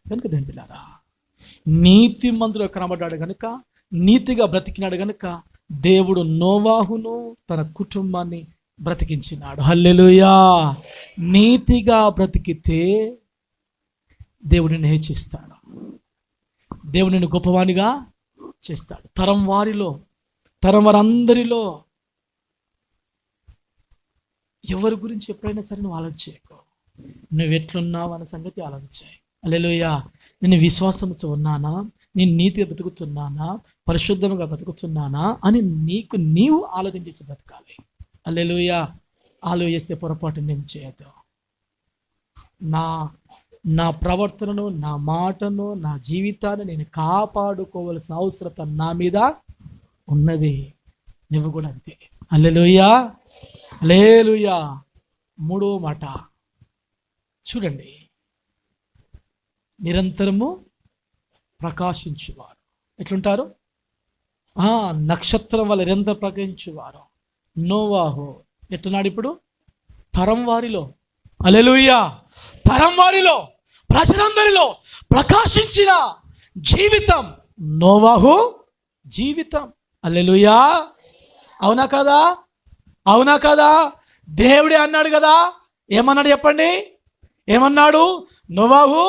కనుక దంపిలారా, నీతి మంతుడు కనబడ్డాడు కనుక, నీతిగా బ్రతికినాడు కనుక దేవుడు నోవాహును తన కుటుంబాన్ని బ్రతికించినాడు. హల్లెలూయా. నీతిగా బ్రతికితే దేవుడు నిన్ను హెచ్చిస్తాడు, దేవుడు నిన్ను గొప్పవానిగా చేస్తాడు. తరం వారందరిలో ఎవరి గురించి ఎప్పుడైనా సరే నువ్వు ఆలోచించకు. నువ్వు ఎట్లున్నావు అన్న సంగతి ఆలోచించాయి. హల్లెలూయా. నేను విశ్వాసంతో ఉన్నానా, నేను నీతిగా బ్రతుకుతున్నానా, పరిశుద్ధంగా బ్రతుకుతున్నానా అని నీవు ఆలోచించేసి బ్రతకాలి. హల్లెలూయా. ఆలోచిస్తే పొరపాటు నేను చేయదు. నా ప్రవర్తనను, నా మాటను, నా జీవితాన్ని నేను కాపాడుకోవాల్సిన అవసరత నా మీద ఉన్నది. నువ్వు కూడా అంతే. హల్లెలూయా, హల్లెలూయా. మూడో మాట చూడండి, నిరంతరము ప్రకాశించువారు. ఎట్లుంటారు? నక్షత్రం వల్ల నిరంతరం ప్రకాశించువారు. నోవాహు ఎట్లున్నాడు ఇప్పుడు? తరం వారిలో, హల్లెలూయా, తరం వారిలో, ప్రజలందరిలో ప్రకాశించిన జీవితం నోవాహు జీవితం. హల్లెలూయా. అవునా కదా? అవునా కదా? దేవుడే అన్నాడు కదా. ఏమన్నాడు చెప్పండి? ఏమన్నాడు? నోవాహు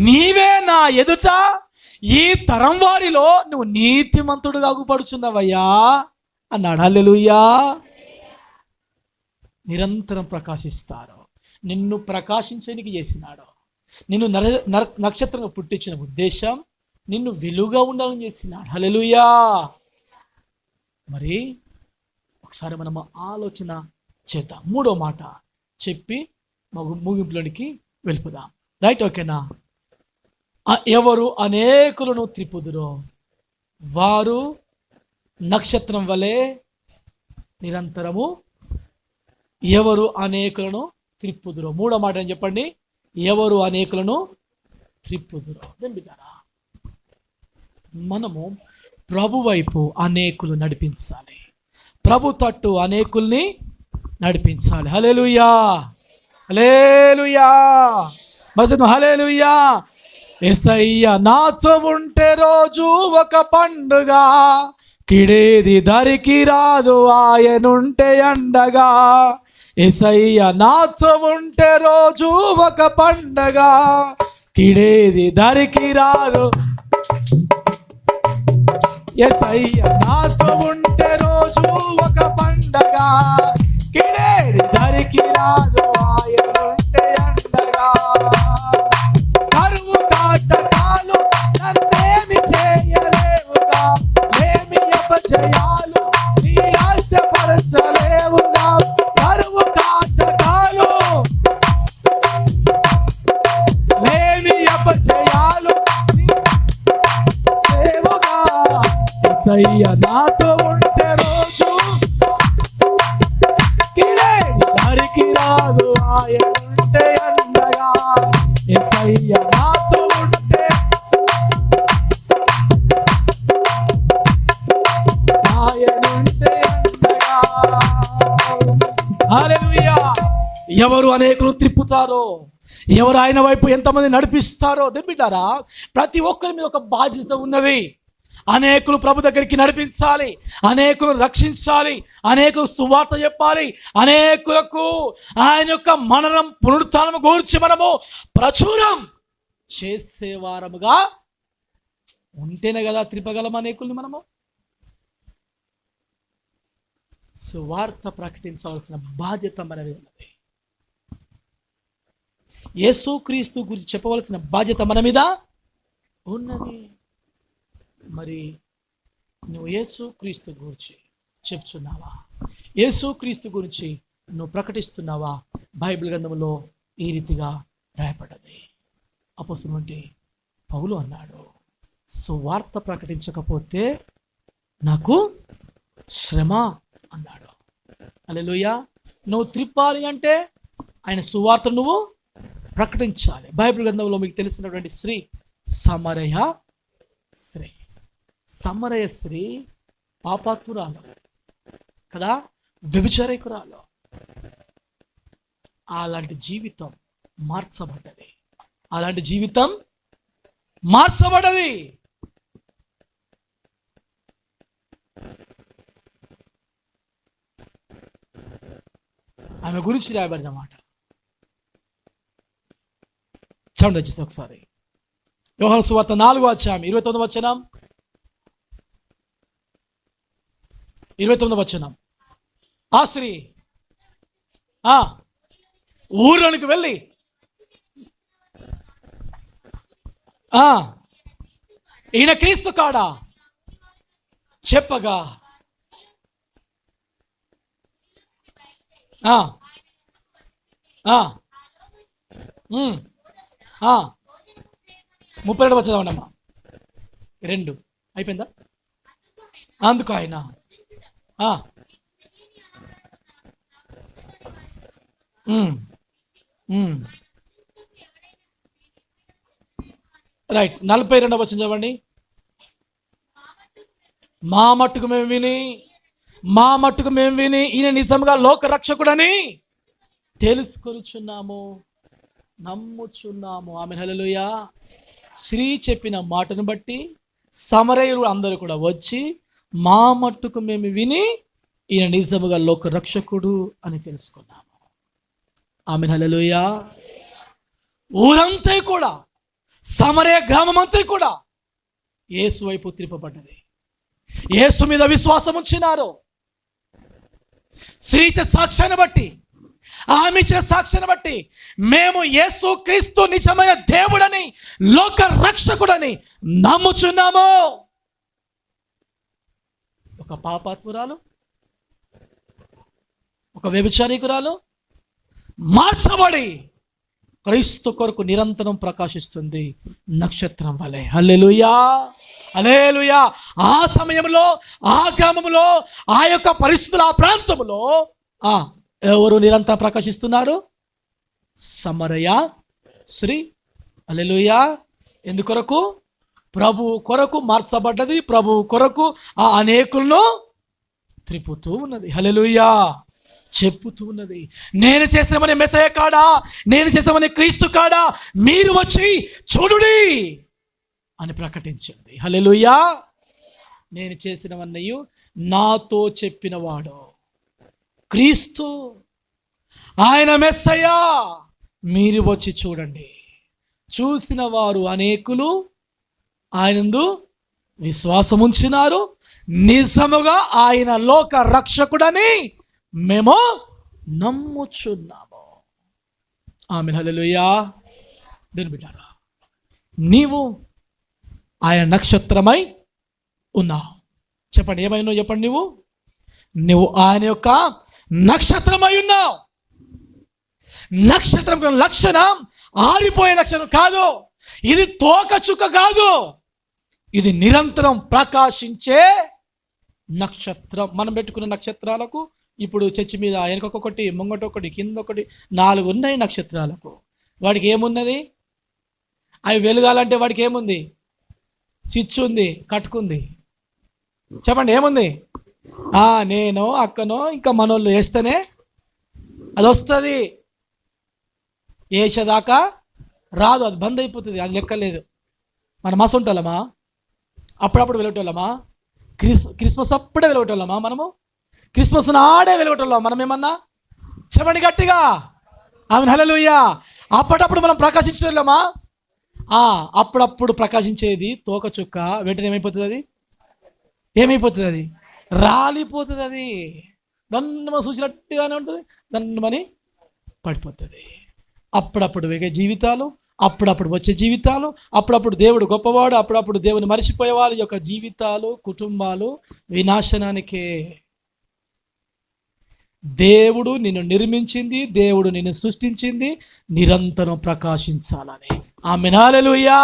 నీవే నా ఎదుట ఈ తరం వారిలో నువ్వు నీతిమంతుడుగా అగుపడుచున్నావయ్యా అన్నాడు. హల్లెలూయా. నిరంతరం ప్రకాశిస్తారు. నిన్ను ప్రకాశించడానికి చేసినాడు. నిన్ను నక్షత్రంగా పుట్టించిన ఉద్దేశం నిన్ను వెలుగుగా ఉండాలని చేసినాడు. హల్లెలూయా. మరి ఒకసారి మనం ఆలోచన చేద్దాం. మూడో మాట చెప్పి ముగింపులోనికి వెళ్ళిపోదాం. రైట్, ఓకేనా? ఎవరు అనేకులను త్రిప్పుదురో వారు నక్షత్రం వలె నిరంతరము. ఎవరు అనేకులను త్రిప్పుదురో. మూడో మాట అని చెప్పండి. ఎవరు అనేకులను త్రిప్పుదురో. బిడ్డారా, మనము ప్రభు వైపు అనేకులు నడిపించాలి. ప్రభు తట్టు అనేకుల్ని నడిపించాలి. హల్లెలూయా, హల్లెలూయా. మరి హల్లెలూయా. యేసయ్య నాతో ఉంటే రోజు ఒక పండుగ, కిడేది దరికి రాదు ఆయనుంటే అండగా. యేసయ్య నాతో ఉంటే రోజు ఒక పండుగ, కిడేది దారికి రాదు. యేసయ్య నాతో ఉంటే రోజు ఒక పండగ, కిడేది దారికి రాదు ఆయనుంటే అండగా. కరువు కాటకాలు నన్నేమి చేయలేవుగా, ఏమి అపజయాలు నీ ఆశపరచలేవుగా. కరువు కాటకాలు ఏమి అపజయాలు లేవుగా. యేసయ్య నాతో ఉంటే రోజు కిడేది దారికి రాదు ఆయనుంటే అండగా. యేసయ్య నాతో ఉంటే ఆయనుంటే అండగా. హల్లెలూయా. ఎవరు అనేకులు త్రిప్పుతారో, ఎవరు ఆయన వైపు ఎంతమంది నడిపిస్తారో బిడ్డారా, ప్రతి ఒక్కరి మీద ఒక బాధ్యత ఉన్నది. అనేకులు ప్రభు దగ్గరికి నడిపించాలి, అనేకులు రక్షించాలి, అనేకులు సువార్త చెప్పాలి, అనేకులకు ఆయన యొక్క మననం పునరుత్థానం గురించి మనము ప్రచురం చేసేవారముగా ఉంటేనే కదా త్రిపగలం అనేకుల్ని మనము. సువార్త ప్రకటించవలసిన బాధ్యత మన మీద ఉన్నది. యేసుక్రీస్తు గురించి చెప్పవలసిన బాధ్యత మన మీద ఉన్నది. మరి నువ్వు యేసుక్రీస్తు గురించి చెప్తున్నావా? యేసుక్రీస్తు గురించి నువ్వు ప్రకటిస్తున్నావా? బైబిల్ గ్రంథంలో ఈ రీతిగా రాయబడ్డది. అపోస్తలుడైన పౌలు అన్నాడు, సువార్త ప్రకటించకపోతే నాకు శ్రమ అన్నాడు. హల్లెలూయా. నువ్వు త్రిప్పాలి అంటే ఆయన సువార్త నువ్వు ప్రకటించాలి. బైబిల్ గ్రంథంలో మీకు తెలిసినటువంటి స్త్రీ సమరయ స్త్రీ. సమరయ స్త్రీ పాపాత్మురాలు కదా, వ్యభిచారికురాలు. అలాంటి జీవితం మార్చబడ్డది. అలాంటి జీవితం మార్చబడ్డది. ఆమె గురించి రాయబడిన మాట చూడండి వచ్చేసి ఒకసారి. యోహాను సువార్త 4:29 29 ఆ స్త్రీ ఊర్లోనికి వెళ్ళి ఈయన క్రీస్తు కాడా చెప్పగా 32 చదవండమ్మా. 2 అయిపోయిందా? అందుకు ఆయన రైట్. 42 చదవండి. మా మట్టుకు మేము విని ఈయన నిజంగా లోక రక్షకుడని తెలుసుకొనుచున్నాము, నమ్ముచున్నాము. ఆమేన్. హల్లెలూయా. స్త్రీ చెప్పిన మాటను బట్టి సమరయులు అందరూ కూడా వచ్చి మా మట్టుకు మేము విని ఈయన నిజముగా లోక రక్షకుడు అని తెలుసుకున్నాము. ఆమేన్. హల్లెలూయా. ఊరంతా కూడా, సమరయ గ్రామం అంతా కూడా యేసు వైపు త్రిప్పబడ్డది. యేసు మీద విశ్వాసం ఉంచినారు. స్త్రీ ఇచ్చే సాక్ష్యాన్ని బట్టి, ఆమె ఇచ్చిన సాక్ష్యాన్ని బట్టి మేము యేసు క్రీస్తు నిజమైన దేవుడని, లోక రక్షకుడని నమ్ముచున్నాము. ఒక పాపాత్మురాలు, ఒక వ్యభిచారికురాలు మార్చబడి క్రీస్తు కొరకు నిరంతరం ప్రకాశిస్తుంది నక్షత్రం వలె. హల్లెలూయా, హల్లెలూయా. ఆ సమయంలో, ఆ గ్రామంలో, ఆ యొక్క పరిస్థితులు, ఆ ప్రాంతంలో ఎవరు నిరంతరం ప్రకాశిస్తున్నారు? సమరయ స్త్రీ. హల్లెలూయా. ఎందుకొరకు? ప్రభు కొరకు మార్చబడ్డది. ప్రభు కొరకు ఆ అనేకులను త్రిపుతూ ఉన్నది. హల్లెలూయా. చెప్పుతూ ఉన్నది, నేను చేసామని మెస్సయ్య కాడా, నేను చేసామని క్రీస్తు కాడా, మీరు వచ్చి చూడుడి అని ప్రకటించింది. హల్లెలూయా. నేను చేసినవన్నయ్యు నాతో చెప్పినవాడు క్రీస్తు, ఆయన మెస్సయ్య, మీరు వచ్చి చూడండి. చూసిన వారు అనేకులు ఆయనందు విశ్వాసముంచినారు. నిజముగా ఆయన లోక రక్షకుడని మేము నమ్ముచున్నాము. ఆమేన్, హల్లెలూయా. దేవుని బిడ్డలారా, నీవు ఆయన నక్షత్రమై ఉన్నావు. చెప్పండి, ఏమైనా చెప్పండి. నువ్వు ఆయన యొక్క నక్షత్రమై ఉన్నావు. నక్షత్రం లక్షణం ఆరిపోయే లక్షణం కాదు. ఇది తోక చుక్క కాదు, ఇది నిరంతరం ప్రకాశించే నక్షత్రం. మనం పెట్టుకున్న నక్షత్రాలకు ఇప్పుడు చర్చి మీద వెనకొకటి, ముంగటొకటి, కిందొకటి 4 ఉన్నాయి నక్షత్రాలకు. వాడికి ఏమున్నది? అవి వెలుగాలంటే వాడికి ఏముంది? స్విచ్ ఉంది, కట్టుకుంది. చెప్పండి, ఏముంది? నేను అక్కనో ఇంకా మనోళ్ళు వేస్తేనే అది వస్తుంది. వేసేదాకా రాదు, అది బంద్ అయిపోతుంది. అది లెక్కలేదు. మన మస ఉంటాలమ్మా, అప్పుడప్పుడు వెలుగుటోళ్ళమా. క్రిస్మస్ అప్పుడే వెలుగుటోళ్ళమా. మనము క్రిస్మస్ నాడే వెలుగుటోళ్ళం. మనం ఏమన్నా చెప్పండి గట్టిగా. ఆమేన్, హల్లెలూయా. అప్పుడప్పుడు మనం ప్రకాశించలేమా? అప్పుడప్పుడు ప్రకాశించేది తోక చుక్క వెంటనే ఏమైపోతుంది? అది ఏమైపోతుంది? అది రాలిపోతుంది. అది దన్ను చూసినట్టుగానే ఉంటుంది, దన్నుమని పడిపోతుంది. అప్పుడప్పుడు వేగే జీవితాలు, అప్పుడప్పుడు వచ్చే జీవితాలు, అప్పుడప్పుడు దేవుడు గొప్పవాడు, అప్పుడప్పుడు దేవుని మరిచిపోయే వాళ్ళ యొక్క జీవితాలు, కుటుంబాలు వినాశనానికే. దేవుడు నిన్ను నిర్మించింది, దేవుడు నిన్ను సృష్టించింది నిరంతరం ప్రకాశించాలని. ఆమేన్, హల్లెలూయా.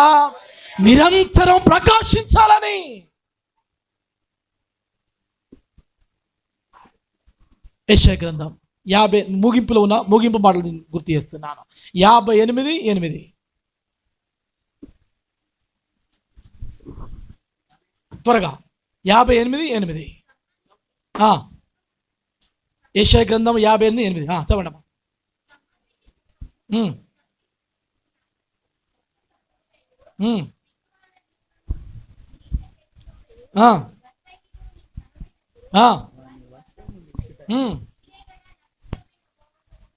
నిరంతరం ప్రకాశించాలని. యెషయా గ్రంథం 50 ముగింపులో ఉన్న ముగింపు మాటలు గుర్తు చేస్తున్నాను. 58:8. త్వరగా 58:8. యెషయా గ్రంథం 58:8. చదవండి అమ్మా.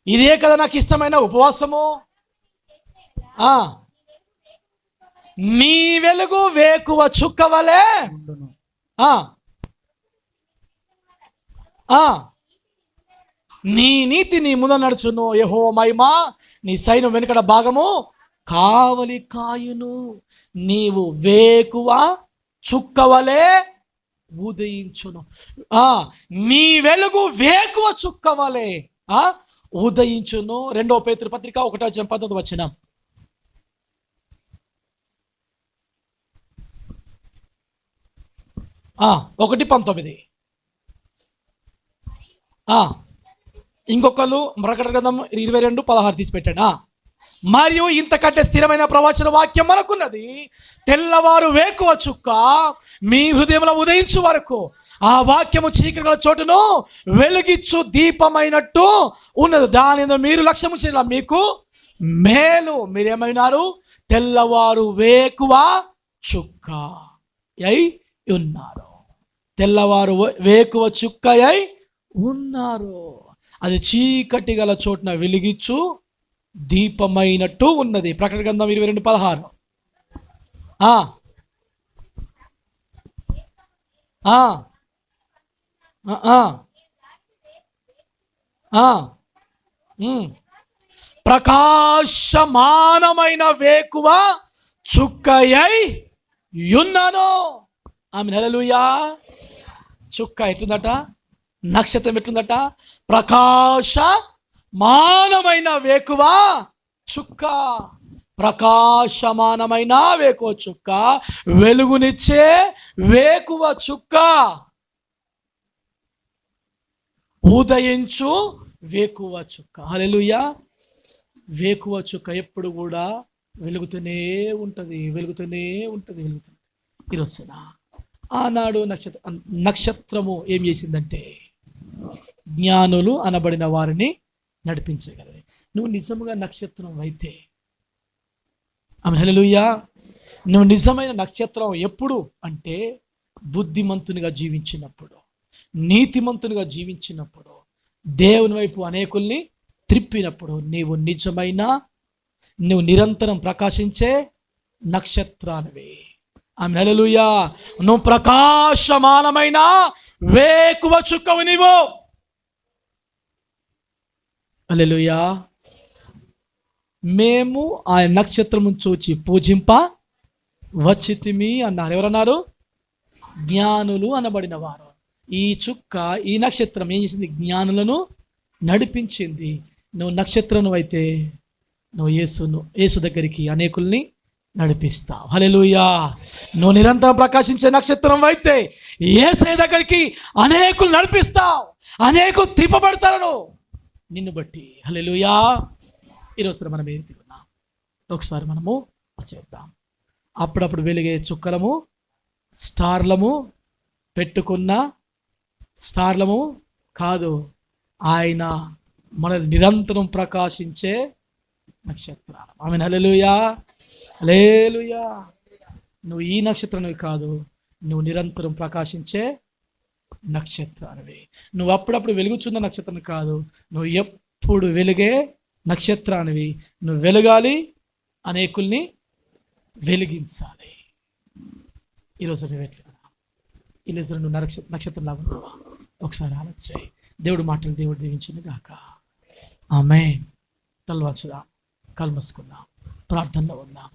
ఇదే కదా నాకు ఇష్టమైన ఉపవాసము. నీ వెలుగు వేకువ చుక్క వలె నీ నీతి నీ ముందు నడుచును. యెహోవా మహిమ నీ సైన్యం వెనుకడ భాగము కావలి కాయును. నీవు వేకువ చుక్క వలె ఉదయించును. నీ వెలుగు వేకువ చుక్క వలె ఉదయించును. 2 పేతురు పత్రిక 1:19. 1:19. ఇంకొకరు ప్రకటన గ్రంథం 22:16 తీసి పెట్టండి. మరియు ఇంతకంటే స్థిరమైన ప్రవచన వాక్యం మనకున్నది. తెల్లవారు వేకువ చుక్క మీ హృదయంలో ఉదయించు వరకు ఆ వాక్యము చీకటి గల చోటును వెలిగిచ్చు దీపమైనట్టు ఉన్నది. దాని మీరు లక్ష్యము చేయాల, మీకు మేలు. మీరేమైనారు? తెల్లవారు వేకువ చుక్క అయి ఉన్నారు. తెల్లవారు వేకువ చుక్క అయి ఉన్నారు. అది చీకటి గల చోటున వెలిగిచ్చు దీపమైనట్టు ఉన్నది. ప్రకటన గ్రంథం 22:16. ప్రకాశమానమైన వేకువ చుక్కయై ఉన్నాను. ఆమేన్, హల్లెలూయా. చుక్క ఎట్లుందట? నక్షత్రం ఎట్లుందట? ప్రకాశమానమైన వేకువ చుక్క. ప్రకాశమానమైన వేకువ చుక్క, వెలుగునిచ్చే వేకువ చుక్క, ఉదయించు వేకువ చుక్క. హల్లెలూయా. వేకువ చుక్క ఎప్పుడు కూడా వెలుగుతూనే ఉంటుంది, వెలుగుతూనే ఉంటుంది, వెలుగుతుంది. ఈరోజు ఆనాడు నక్షత్రము ఏం చేసిందంటే జ్ఞానులు అనబడిన వారిని నడిపించగలరు. నువ్వు నిజముగా నక్షత్రం అయితే, ఆమేన్, హల్లెలూయా. నువ్వు నిజమైన నక్షత్రం ఎప్పుడు అంటే బుద్ధిమంతునిగా జీవించినప్పుడు, నీతిమంతునిగా జీవించినప్పుడు, దేవుని వైపు అనేకుల్ని త్రిప్పినప్పుడు నీవు నిజమైన నువ్వు నిరంతరం ప్రకాశించే నక్షత్రానివి. ఆమేన్, హల్లెలూయా. నువ్వు ప్రకాశమానమైన వేకువ చుక్కవు నీవు. హల్లెలూయా. మేము ఆ నక్షత్రము చూచి పూజింప వచ్చితిమి అన్నారు. ఎవరన్నారు? జ్ఞానులు అనబడిన వారు. ఈ చుక్క, ఈ నక్షత్రం ఏం చేసింది? జ్ఞానులను నడిపించింది. నువ్వు నక్షత్రం అయితే నువ్వు యేసు దగ్గరికి అనేకుల్ని నడిపిస్తావు. హల్లెలూయా. నువ్వు నిరంతరం ప్రకాశించే నక్షత్రం అయితే యేసయ్య దగ్గరికి అనేకులు నడిపిస్తావు, అనేకులు తిప్పబడతారు నిన్ను బట్టి. హల్లెలూయా. ఈరోజు మనం ఏంటి ఉన్నాం ఒకసారి మనము చేద్దాం. అప్పుడప్పుడు వెలిగే చుక్కలము, స్టార్లము పెట్టుకున్న స్టార్లము కాదు, ఆయన మన నిరంతరం ప్రకాశించే నక్షత్రాలు. ఆమేన్, హల్లెలూయా, హల్లెలూయా. నువ్వు ఈ నక్షత్రానివి కాదు, నువ్వు నిరంతరం ప్రకాశించే నక్షత్రానివి. నువ్వు అప్పుడప్పుడు వెలుగుచున్న నక్షత్రం కాదు, నువ్వు ఎప్పుడు వెలిగే నక్షత్రానివి. నువ్వు వెలగాలి, అనేకుల్ని వెలిగించాలి. ఈరోజు నువ్వు నక్షత్రంలాగా ఉన్నావా? ఒకసారి ఆలోచించాయి. దేవుడు మాటలు దేవుడు దీవించును గాక. ఆమేన్. తలవంచుదాం, కళ్ళు మూసుకుందాం, ప్రార్థనలో ఉందాం.